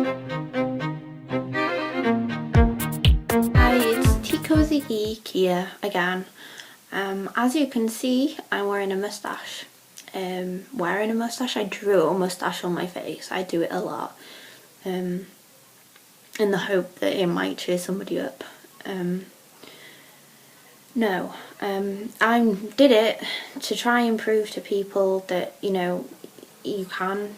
Hi, it's coosy geek here again. As you can see, I'm wearing a moustache. I drew a moustache on my face. I do it a lot, in the hope that it might cheer somebody up. No, I did it to try and prove to people that, you can,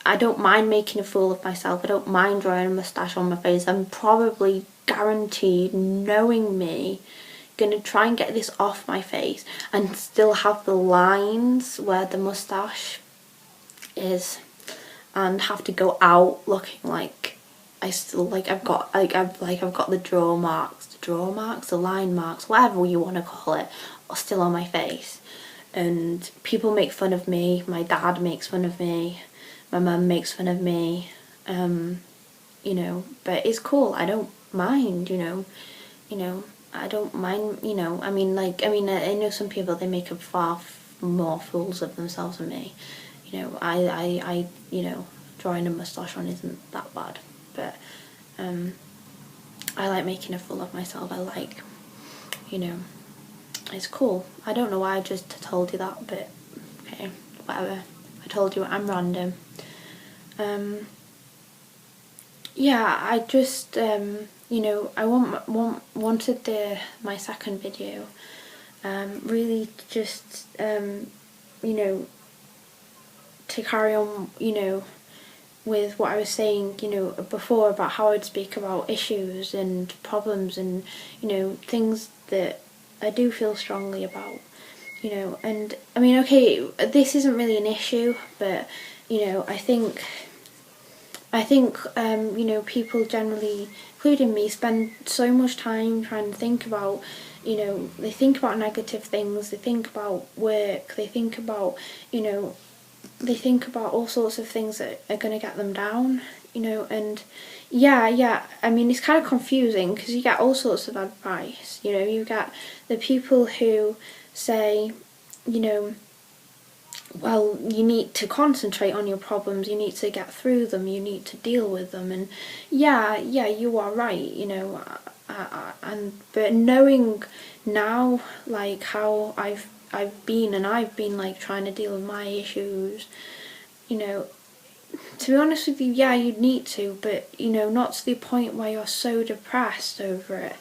I don't mind making a fool of myself. I don't mind drawing a moustache on my face. I'm probably guaranteed, knowing me, gonna try and get this off my face and still have the lines where the moustache is, and have to go out looking like I've got the the line marks, whatever you want to call it, are still on my face. And people make fun of me. My dad makes fun of me. My mum makes fun of me. But it's cool. I don't mind. I don't mind. I know some people, they make far more fools of themselves than me. I drawing a moustache on isn't that bad. But I like making a fool of myself. I like, it's cool. I don't know why I just told you that, but okay, whatever. I told you I'm random. Yeah, I just, I wanted my second video, really just, to carry on, with what I was saying, before, about how I'd speak about issues and problems and, things that I do feel strongly about, and I mean, okay, this isn't really an issue, but, I think people generally, including me, spend so much time trying to think about, they think about negative things, they think about work, they think about, they think about all sorts of things that are going to get them down, and yeah, I mean, it's kind of confusing because you get all sorts of advice, you get the people who say, well, you need to concentrate on your problems, you need to get through them, you need to deal with them, and yeah, you are right, but knowing now, like, how I've been like trying to deal with my issues, to be honest with you, yeah, you'd need to, but not to the point where you're so depressed over it,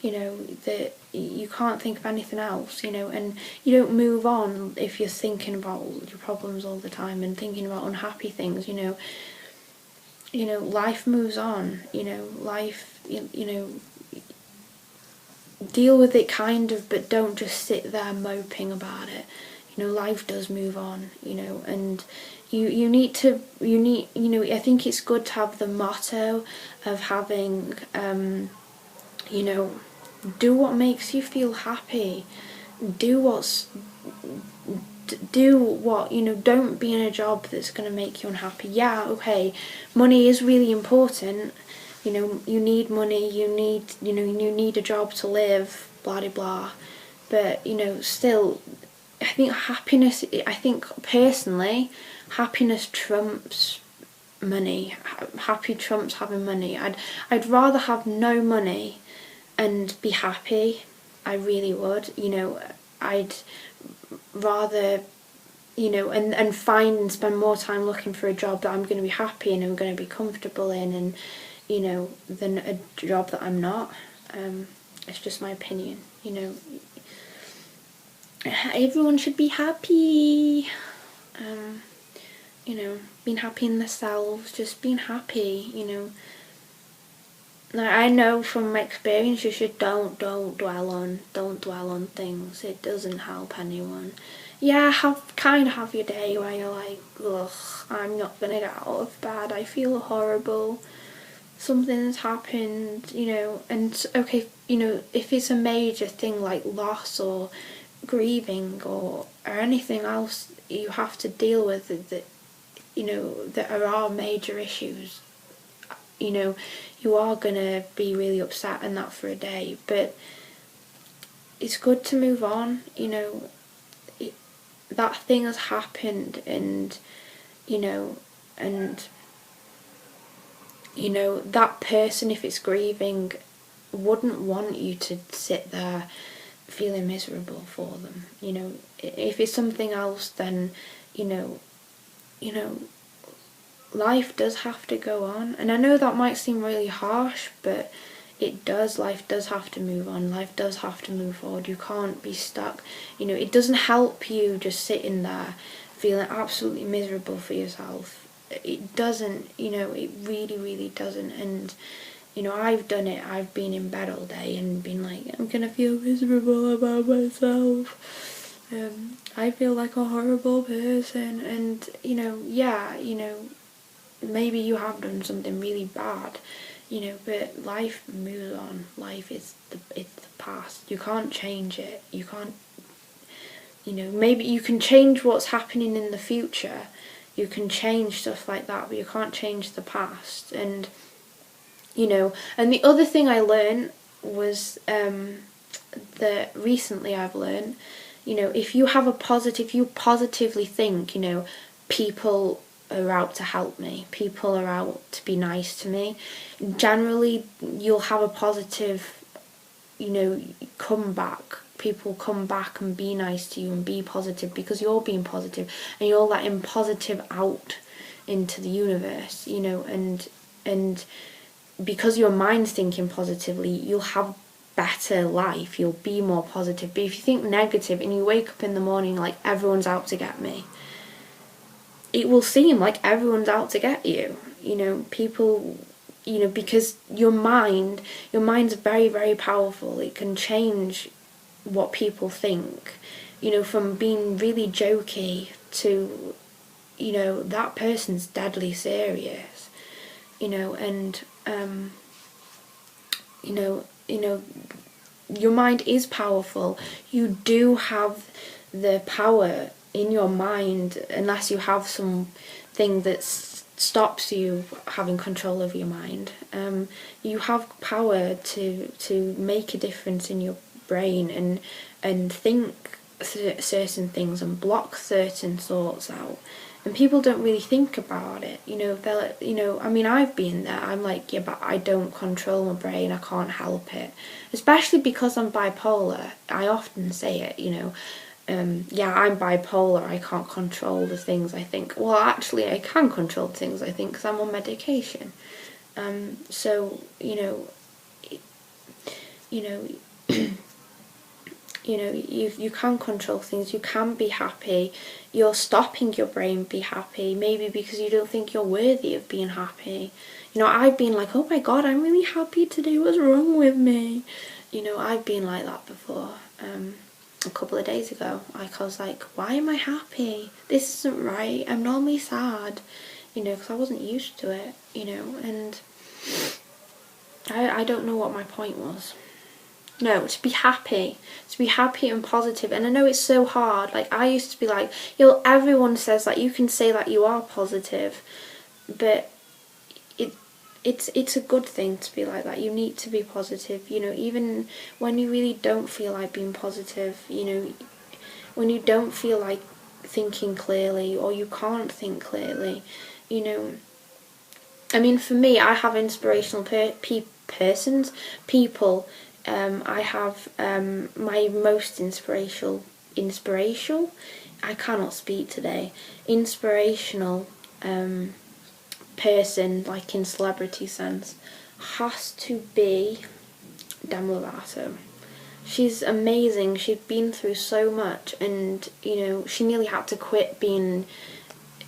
that you can't think of anything else, and you don't move on if you're thinking about your problems all the time and thinking about unhappy things, life moves on, life, deal with it kind of, but don't just sit there moping about it. Life does move on, and you need, I think it's good to have the motto of having, do what makes you feel happy. Do what, don't be in a job that's going to make you unhappy. Yeah, okay, money is really important. You need money, you need a job to live, blah, blah, blah. But, still, I think personally, happiness trumps money. Happy trumps having money. I'd rather have no money and be happy. I really would. I'd rather, and find and spend more time looking for a job that I'm going to be happy and I'm going to be comfortable in, and than a job that I'm not. It's just my opinion. Everyone should be happy. Being happy in themselves, just being happy. Now, I know from my experience, you should don't dwell on things. It doesn't help anyone. Yeah, have your day where you're like, ugh, I'm not gonna get out of bed. I feel horrible. Something's happened, and okay, if it's a major thing like loss or grieving or anything else you have to deal with that are major issues, you are gonna be really upset and that for a day, but it's good to move on. That thing has happened, and and you know, that person, if it's grieving, wouldn't want you to sit there feeling miserable for them. You know, if it's something else, then you know, life does have to go on. And I know that might seem really harsh, but it does. Life does have to move on. Life does have to move forward. You can't be stuck. You know, it doesn't help you just sitting there feeling absolutely miserable for yourself. It doesn't, you know, it really, really doesn't. And, you know, I've done it. I've been in bed all day and been like, I'm gonna feel miserable about myself. I feel like a horrible person. And, you know, yeah, you know, maybe you have done something really bad, you know, but life moves on. Life is it's the past. You can't change it. You can't, you know, maybe you can change what's happening in the future. You can change stuff like that, but you can't change the past. And, you know, and the other thing I learned was that recently I've learned, you know, if you positively think, you know, people are out to help me, people are out to be nice to me, generally you'll have a positive, you know, comeback. People come back and be nice to you and be positive because you're being positive and you're letting positive out into the universe, you know, and because your mind's thinking positively, you'll have better life, you'll be more positive. But if you think negative and you wake up in the morning like everyone's out to get me, it will seem like everyone's out to get you. You know, people, you know, because your mind's very, very powerful. It can change what people think, you know, from being really jokey to, you know, that person's deadly serious, you know, and, you know, your mind is powerful. You do have the power in your mind, unless you have something that stops you having control of your mind. You have power to make a difference in your brain and think certain things and block certain thoughts out. And people don't really think about it, you know. They're, you know, I mean, I've been there. I'm like, yeah, but I don't control my brain. I can't help it, especially because I'm bipolar. I often say it, you know. Yeah, I'm bipolar. I can't control the things I think. Well, actually, I can control the things I think because I'm on medication. So you know, you know, you can control things. You can be happy. You're stopping your brain be happy, maybe because you don't think you're worthy of being happy. You know, I've been like, oh my god, I'm really happy today. What's wrong with me? You know, I've been like that before. A couple of days ago, I was like, why am I happy? This isn't right. I'm normally sad. You know, because I wasn't used to it. You know, and I don't know what my point was. No, to be happy and positive. And I know it's so hard. Like, I used to be like, you know, everyone says that you can say that you are positive, but it's a good thing to be like that. You need to be positive, you know, even when you really don't feel like being positive, you know, when you don't feel like thinking clearly or you can't think clearly, you know. I mean, for me, I have inspirational people. I have my most inspirational, I cannot speak today, inspirational person, like in celebrity sense, has to be Demi Lovato. She's amazing. She's been through so much, and you know, she nearly had to quit being,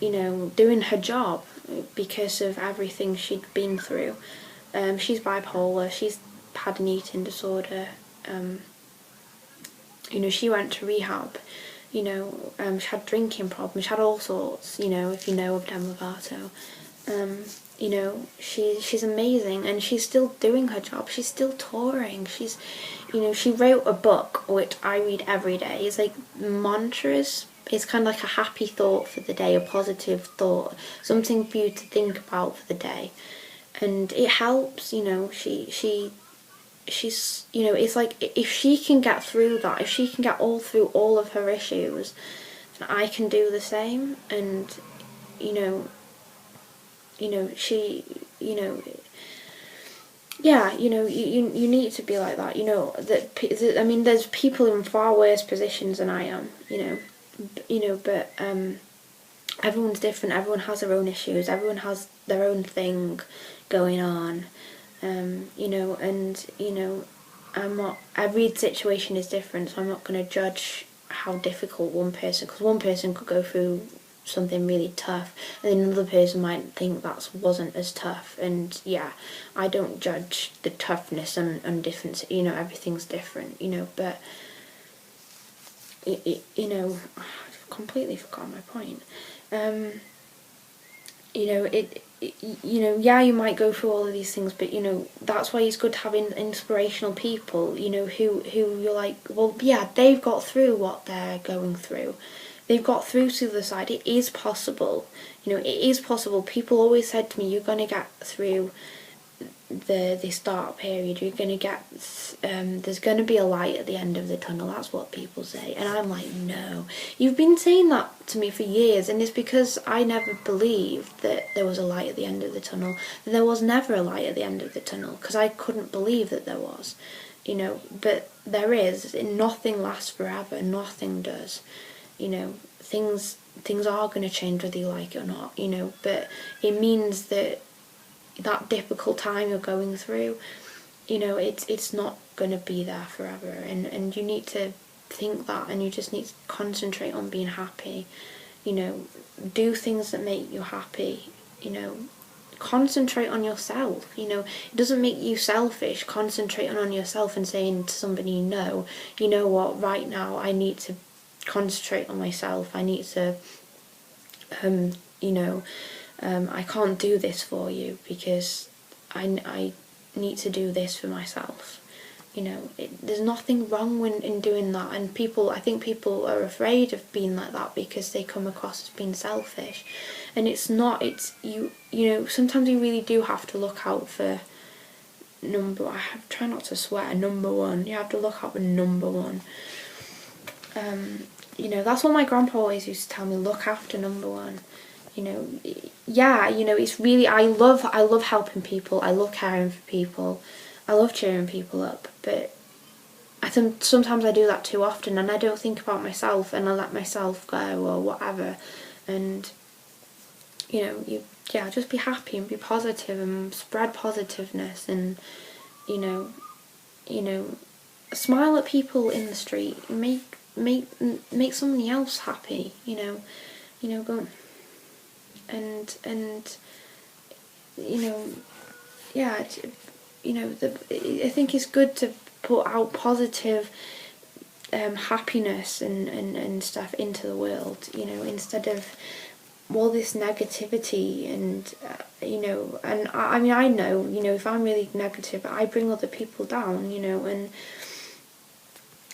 you know, doing her job because of everything she'd been through. She's bipolar. She's had an eating disorder. You know, she went to rehab. You know, she had drinking problems. She had all sorts. You know, if you know of Demi Lovato. You know, she's amazing, and she's still doing her job. She's still touring. She's, you know, she wrote a book which I read every day. It's like mantras. It's kind of like a happy thought for the day, a positive thought, something for you to think about for the day, and it helps. You know, she's, you know, it's like if she can get through that, if she can get through all of her issues, then I can do the same. And you know, you know, you know, yeah, you know, you need to be like that, you know, I mean, there's people in far worse positions than I am, you know, but, everyone's different, everyone has their own issues, everyone has their own thing going on, you know, and, you know, every situation is different, so I'm not going to judge how difficult one person, because one person could go through something really tough, and then another person might think that wasn't as tough, and yeah, I don't judge the toughness and difference, you know, everything's different, you know, but, you know, I've completely forgotten my point. You know, you know, yeah, you might go through all of these things, but, you know, that's why it's good having inspirational people, you know, who you're like, well, yeah, they've got through what they're going through. They've got through to the other side. It is possible. You know, it is possible. People always said to me, you're going to get through the start period, you're going to get, there's going to be a light at the end of the tunnel, that's what people say, and I'm like, no, you've been saying that to me for years, and it's because I never believed that there was a light at the end of the tunnel. There was never a light at the end of the tunnel, because I couldn't believe that there was, you know, but there is, and nothing lasts forever, nothing does, you know, things are going to change whether you like it or not, you know, but it means that difficult time you're going through, you know, it's not going to be there forever, and you need to think that, and you just need to concentrate on being happy, you know, do things that make you happy, you know, concentrate on yourself, you know, it doesn't make you selfish concentrating on yourself and saying to somebody, you know what, right now I need to concentrate on myself, I need to, you know, I can't do this for you because I need to do this for myself. You know, there's nothing wrong in doing that, and I think people are afraid of being like that because they come across as being selfish, and it's not. It's you know, sometimes you really do have to look out for try not to swear, number one. You have to look out for number one. You know, that's what my grandpa always used to tell me, look after number one. You know, yeah, you know, it's really, I love helping people, I love caring for people, I love cheering people up, but I think sometimes I do that too often, and I don't think about myself, and I let myself go, or whatever, and, you know, just be happy, and be positive, and spread positiveness, and, you know, smile at people in the street, make somebody else happy, you know, go, and you know, yeah, you know, I think it's good to put out positive happiness and stuff into the world, you know, instead of all this negativity, and you know, and I mean, I know, you know, if I'm really negative, I bring other people down, you know, and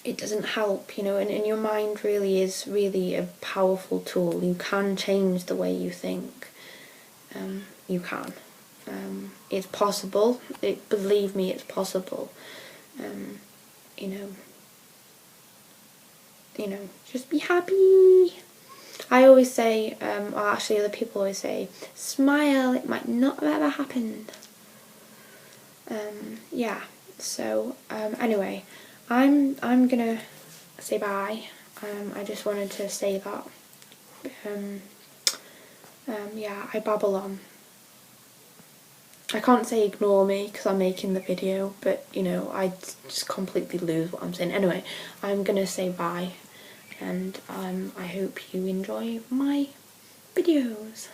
it doesn't help, you know, and your mind really is really a powerful tool. You can change the way you think. You can. It's possible. Believe me, it's possible. You know, just be happy. I always say, or actually other people always say, smile, it might not have ever happened. Yeah, so, anyway, I'm gonna say bye. I just wanted to say that. Yeah, I babble on. I can't say ignore me because I'm making the video, but, you know, I just completely lose what I'm saying. Anyway, I'm gonna say bye, and I hope you enjoy my videos.